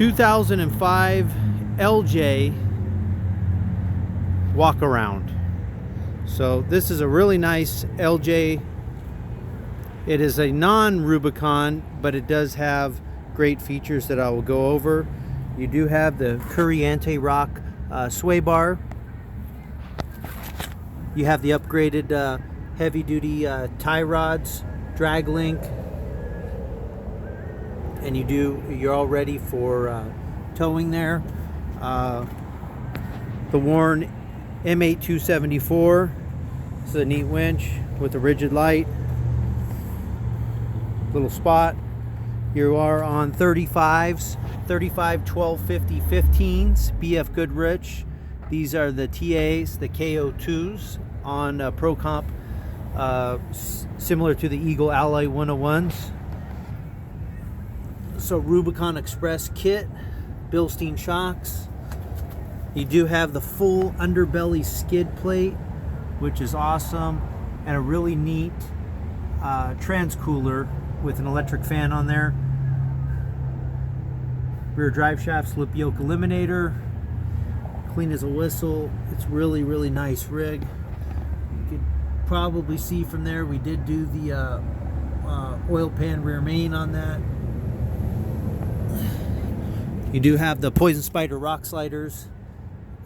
2005 LJ walk around. So this is a really nice LJ. It is a non-Rubicon, but it does have great features that I will go over. You do have the Curry Anti-Rock sway bar. You have the upgraded heavy-duty tie rods, drag link, and you're all ready for towing there. The Warn M8 274. This is a neat winch with a rigid light. Little spot. You are on 35s, 35 1250 15s, BF Goodrich. These are the TAs, the KO2s on Pro Comp, similar to the Eagle Alloy 101s. So Rubicon Express kit, Bilstein shocks. You do have the full underbelly skid plate, which is awesome, and a really neat transcooler with an electric fan on there. Rear drive shaft slip yoke eliminator, clean as a whistle. It's really, really nice rig. You could probably see from there we did do the oil pan rear main on that. You do have the Poison Spider rock sliders,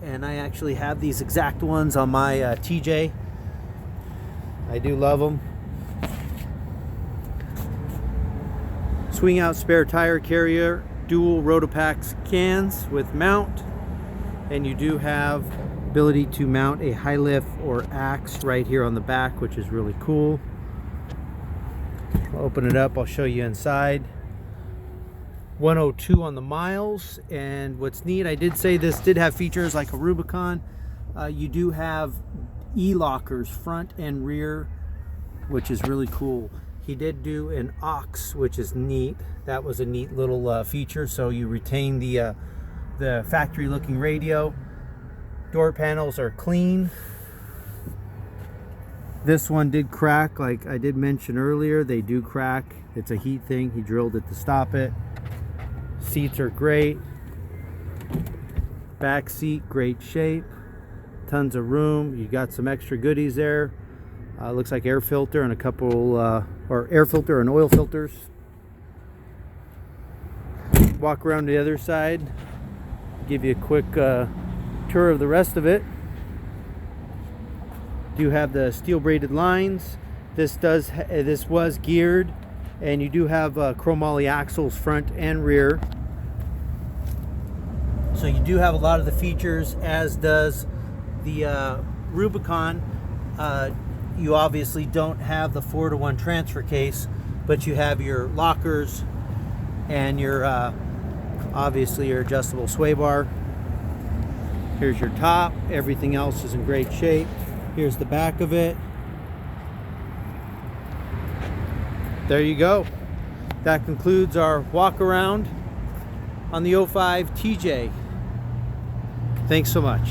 and I actually have these exact ones on my TJ. I do love them. Swing out spare tire carrier, dual Rotopax cans with mount, and you do have ability to mount a high lift or axe right here on the back, which is really cool. I'll open it up, I'll show you inside. 102 on the miles, and what's neat, I did say this did have features like a Rubicon. You do have e-lockers front and rear, which is really cool. He did do an aux, which is neat. That was a neat little feature. So you retain the factory looking radio. Door panels are clean. This one did crack, like I did mention earlier. They do crack. It's a heat thing. He drilled it to stop it. Seats are great. Back seat, great shape. Tons of room. You got some extra goodies there. Looks like air filter and a couple, or air filter and oil filters. Walk around the other side. Give you a quick tour of the rest of it. Do have the steel braided lines. This was geared, and you do have chromoly axles front and rear. So you do have a lot of the features, as does the Rubicon. You obviously don't have the 4-to-1 transfer case, but you have your lockers and your obviously your adjustable sway bar. Here's your top. Everything else is in great shape. Here's the back of it. There you go. That concludes our walk around on the 05 TJ. Thanks so much.